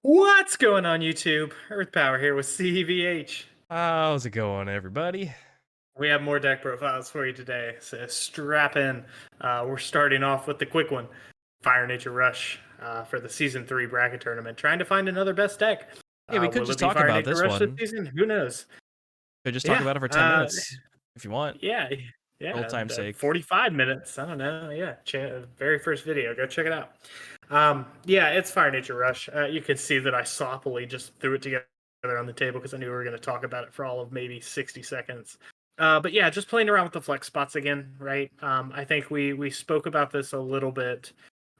What's going on YouTube? Earth Power here with CVH. How's it going, everybody? We have more deck profiles for you today, so strap in. We're starting off with the quick one, Fire Nature Rush for the Season 3 bracket tournament. Trying to find another best deck. Yeah, we could Will it just be talk Fire about Nature this Rush this one. season? Who knows? Could just talk Yeah, about it for 10 minutes if you want, yeah, old yeah. time's sake. 45 minutes. I don't know. Yeah, very first video. Go check it out. Yeah, it's Fire Nature Rush. You can see that I sloppily just threw it together on the table because I knew we were going to talk about it for all of maybe 60 seconds. But yeah, just playing around with the flex spots again, right? I think we spoke about this a little bit.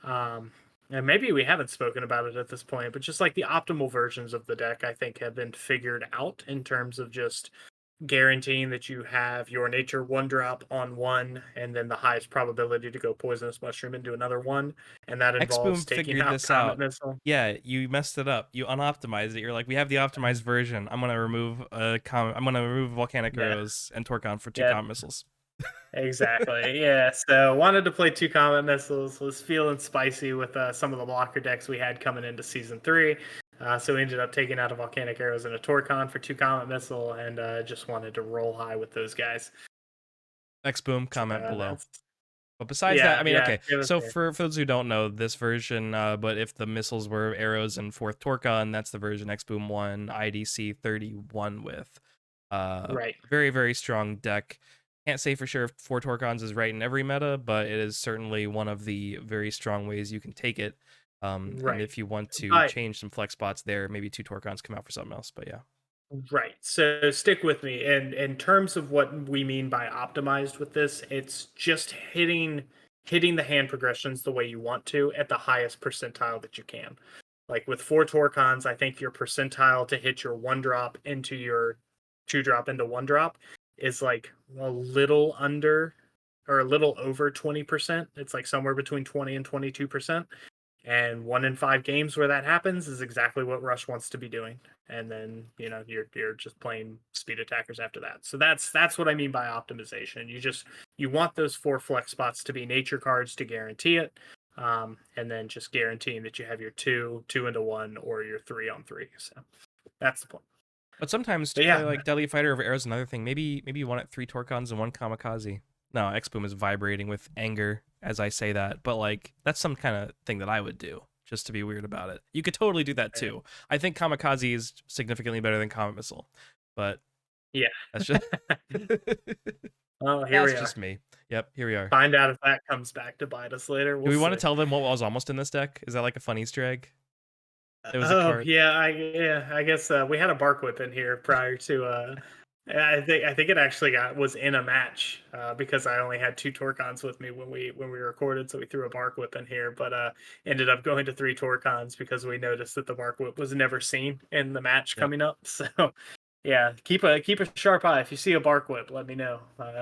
Um, and maybe we haven't spoken about it at this point, but just like the optimal versions of the deck, I think have been figured out in terms of just guaranteeing that you have your nature one drop on one, and then the highest probability to go poisonous mushroom into another one, and that involves X-Boom taking figured out this comet out. missile. Yeah, you messed it up. You unoptimized it. You're like, we have the optimized version. I'm gonna remove I'm gonna remove volcanic Yeah, arrows and Torcon for 2 yeah, comet missiles. exactly. Yeah, so wanted to play two comet missiles. Was feeling spicy with some of the blocker decks we had coming into season 3. So we ended up taking out a volcanic arrows and a Torcon for two comet missile, and just wanted to roll high with those guys. X-Boom, So comment below. that's But besides that, yeah, I mean, yeah. okay. Give us So a for those who don't know, this version, but if the missiles were arrows and fourth Torcon, that's the version X-Boom 1 IDC 31 with. right, Very, very strong deck. Can't say for sure if four Torcons is right in every meta, but it is certainly one of the very strong ways you can take it. And right. if you want to But change some flex spots there, maybe two Torcons come out for something else. But yeah. right. So stick with me. And in terms of what we mean by optimized with this, it's just hitting the hand progressions the way you want to at the highest percentile that you can. Like with four Torcons, I think your percentile to hit your one drop into your two drop into one drop is like a little under or a little over 20%. It's like somewhere between 20 and 22%. And 1 in 5 games where that happens is exactly what Rush wants to be doing. And then you're just playing speed attackers after that. So that's what I mean by optimization. You want those four flex spots to be nature cards to guarantee it, and then just guaranteeing that you have your two into one or your 3 on 3. So that's the point. But sometimes to But play yeah, like Deadly Fighter over arrows, another thing. Maybe you want it three Torcons and one Kamikaze. No, X-Boom is vibrating with anger as I say that, but like that's some kind of thing that I would do just to be weird about it. You could totally do that too. I think Kamikaze is significantly better than Comet Missile, but yeah. that's just Oh, here that's we are. just me. Yep, here we are. Find out if that comes back to bite us later. Do We'll we want to see. tell them what was almost in this deck? Is that like a fun Easter egg? There was a Oh card. yeah, I guess we had a bark whip in here prior to. I think it actually was in a match because I only had two Torcons with me when we recorded, so we threw a bark whip in here, but ended up going to three Torcons because we noticed that the bark whip was never seen in the match Yep. coming up. So yeah, keep a sharp eye. If you see a bark whip, let me know.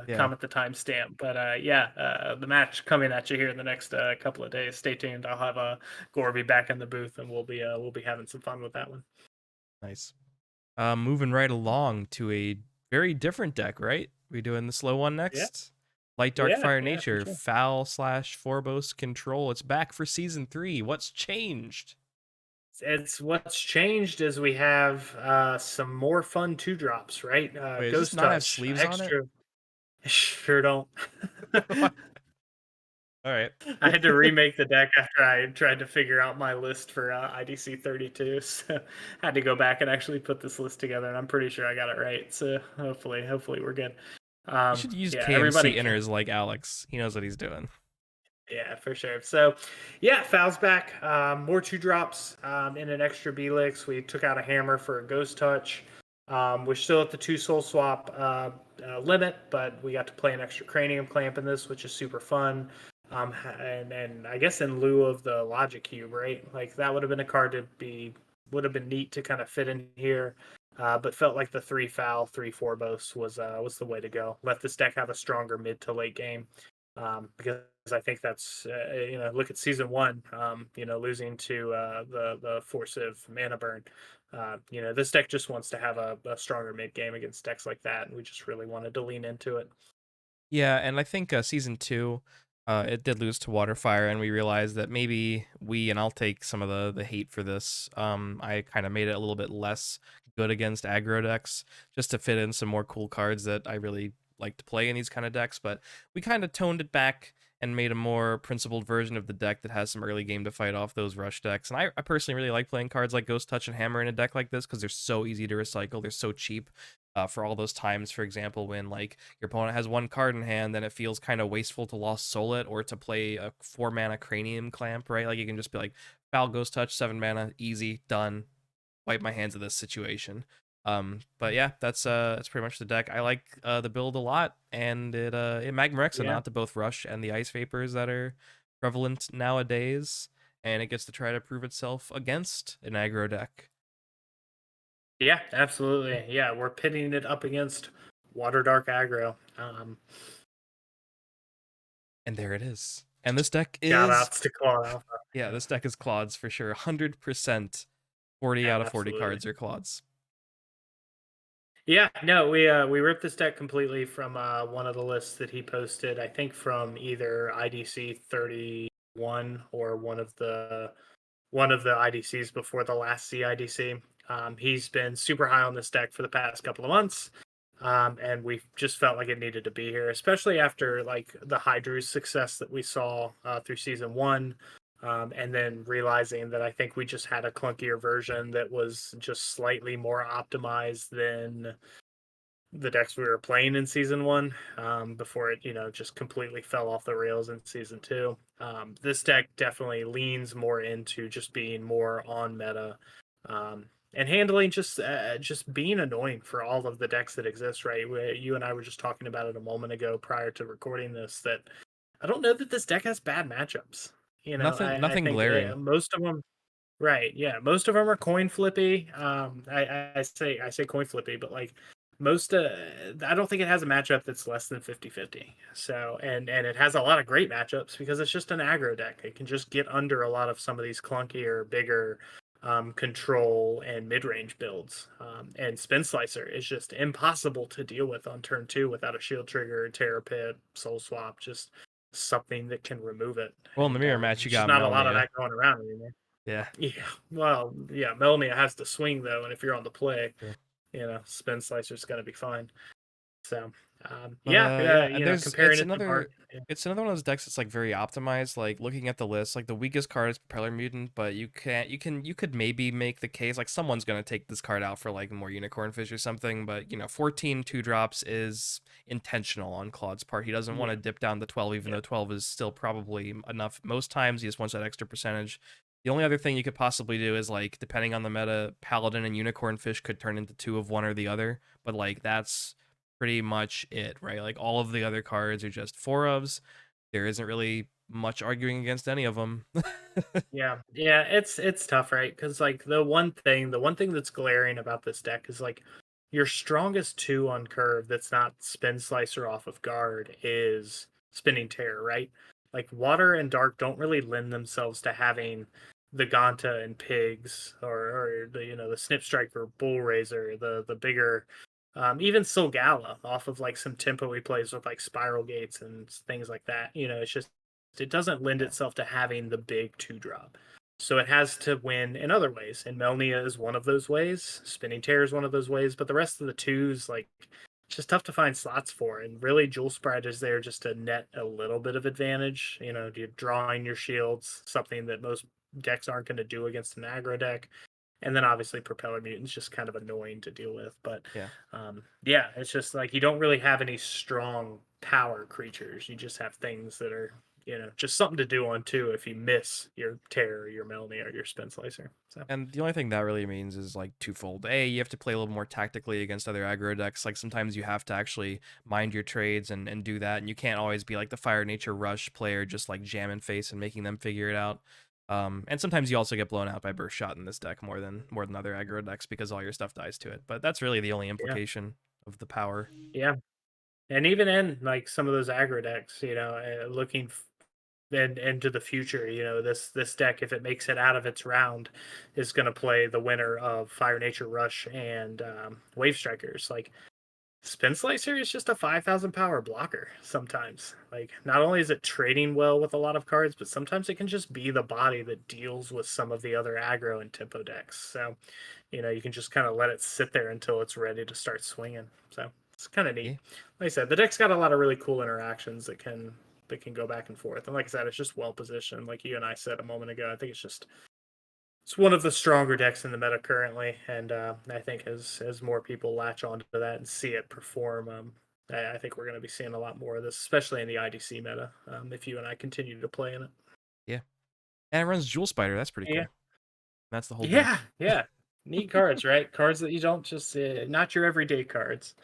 Yeah. Comment the timestamp. But yeah, the match coming at you here in the next couple of days. Stay tuned. I'll have Gorby back in the booth, and we'll be having some fun with that one. Nice. Moving right along to a very different deck, right? We doing the slow one Yeah, next? Light Dark yeah, Fire yeah, for Nature, sure. Phal slash Forbos Control. It's back for season 3. What's changed? It's what's changed is we have some more fun two drops, right? Wait, does this Ghost not have Touch, sleeves on it? extra. Sure don't. All right. I had to remake the deck after I tried to figure out my list for IDC 32. So had to go back and actually put this list together, and I'm pretty sure I got it right. So hopefully we're good. You should use Yeah, everybody KMC can. inners like Alex. He knows what he's doing. Yeah, for sure. So, yeah, Foul's back. More two drops in an extra Belix. We took out a hammer for a Ghost Touch. We're still at the two Soulswap limit, but we got to play an extra Cranium Clamp in this, which is super fun. And I guess in lieu of the Logic Cube, right? Like that would have been a card would have been neat to kind of fit in here. But felt like the three Foul, three Forbos was the way to go. Let this deck have a stronger mid to late game. Because I think that's look at season one, losing to the Forcive Mana Burn. This deck just wants to have a stronger mid game against decks like that, and we just really wanted to lean into it. Yeah, and I think season 2 It did lose to Waterfire, and we realized that maybe and I'll take some of the hate for this. I kind of made it a little bit less good against aggro decks, just to fit in some more cool cards that I really like to play in these kind of decks. But we kind of toned it back and made a more principled version of the deck that has some early game to fight off those rush decks. And I personally really like playing cards like Ghost Touch and Hammer in a deck like this because they're so easy to recycle. They're so cheap. For all those times, for example, when like your opponent has one card in hand, then it feels kind of wasteful to Lost Soul it or to play a 4 mana Cranium Clamp, right? Like you can just be like, Phal, Ghost Touch, 7 mana, easy, done. Wipe my hands of this situation. But yeah, that's pretty much the deck. I like the build a lot, and it Magmarex a Yeah. nod to both Rush and the Ice Vapors that are prevalent nowadays, and it gets to try to prove itself against an aggro deck. Yeah, absolutely. Yeah, we're pitting it up against Water Dark Aggro. And there it is. And this deck Shout is outs to Claw Alpha. yeah, Yeah, this deck is Claude's for sure. 100%. 40 out of 40 absolutely. cards are Claude's. Yeah, no, we ripped this deck completely from one of the lists that he posted. I think from either IDC 31 or one of the IDCs before the last CIDC. He's been super high on this deck for the past couple of months, and we just felt like it needed to be here, especially after like the Hydru's success that we saw through season one, and then realizing that I think we just had a clunkier version that was just slightly more optimized than the decks we were playing in season one, before it just completely fell off the rails in season two. This deck definitely leans more into just being more on meta, and handling just being annoying for all of the decks that exist, right? You and I were just talking about it a moment ago prior to recording this, that I don't know that this deck has bad matchups. I Nothing think glaring. most of them. Right. Yeah. Most of them are coin flippy. I say coin flippy, but like most, I don't think it has a matchup that's less than 50-50. So, and it has a lot of great matchups because it's just an aggro deck. It can just get under a lot of some of these clunkier, bigger, control and mid range builds. And Spin Slicer is just impossible to deal with on turn two without a shield trigger, Terror Pit, Soul Swap, just something that can remove it. Well, in the And mirror match, you there's just got not a lot of Melnia. that going around anymore. Yeah. Yeah, well, yeah, Melania has to swing though, and if you're on the play, True. Spin Slicer's going to be fine. So, But yeah, yeah, and comparing it to Bart, yeah, it's another one of those decks that's like very optimized. Like looking at the list, like the weakest card is Propeller Mutant, but you could maybe make the case like someone's gonna take this card out for like more Unicorn Fish or something. But 14 2 drops is intentional on Claude's part. He doesn't want yeah, to dip down to 12, even yeah, though 12 is still probably enough. Most times he just wants that extra percentage. The only other thing you could possibly do is like depending on the meta, Paladin and Unicorn Fish could turn into two of one or the other. But like that's pretty much it, right? Like all of the other cards are just four ofs. There isn't really much arguing against any of them. yeah, yeah. It's tough, right? Because like the one thing that's glaring about this deck is like your strongest two on curve that's not Spin Slicer off of guard is Spinning Terror, right? Like Water and Dark don't really lend themselves to having the Ganta and Pigs, or the Snip Striker, Bull Razor, the bigger, even Solgala off of like some tempo he plays with like Spiral Gates and things like that. It's just it doesn't lend itself to having the big two drop. So it has to win in other ways. And Melnia is one of those ways. Spinning Terror is one of those ways. But the rest of the twos, like, it's just tough to find slots for. And really, Jewel Sprite is there just to net a little bit of advantage. You're drawing your shields, something that most decks aren't going to do against an aggro deck. And then obviously Propeller Mutant's just kind of annoying to deal with. But Yeah. yeah, it's just like you don't really have any strong power creatures. You just have things that are, just something to do on two if you miss your Terror, your Melanie, or your Spin Slicer. So And the only thing that really means is like twofold. A, you have to play a little more tactically against other aggro decks. Like sometimes you have to actually mind your trades and do that. And you can't always be like the Fire Nature Rush player, just like jamming face and making them figure it out. And sometimes you also get blown out by Burst Shot in this deck more than other aggro decks because all your stuff dies to it. But that's really the only yeah, implication of the power. yeah, and even in like some of those aggro decks, looking and into the future, this deck, if it makes it out of its round, is going to play the winner of Fire Nature Rush and Wave Strikers. Like Spin Slicer is just a 5,000 power blocker sometimes. Like, not only is it trading well with a lot of cards, but sometimes it can just be the body that deals with some of the other aggro and tempo decks. So, you can just kind of let it sit there until it's ready to start swinging. So, it's kind of neat. Yeah. Like I said, the deck's got a lot of really cool interactions that can go back and forth. And like I said, it's just well positioned. Like you and I said a moment ago, I think it's one of the stronger decks in the meta currently, and I think as more people latch onto that and see it perform, I think we're going to be seeing a lot more of this, especially in the IDC meta. If you and I continue to play in it. Yeah. And it runs Jewel Spider. That's pretty Yeah, cool. That's the whole yeah, deck. yeah. Neat cards, right? Cards that you don't just not your everyday cards.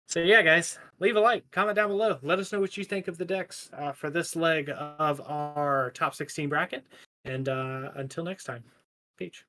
So yeah, guys, leave a like, comment down below. Let us know what you think of the decks for this leg of our top 16 bracket. And until next time, peach.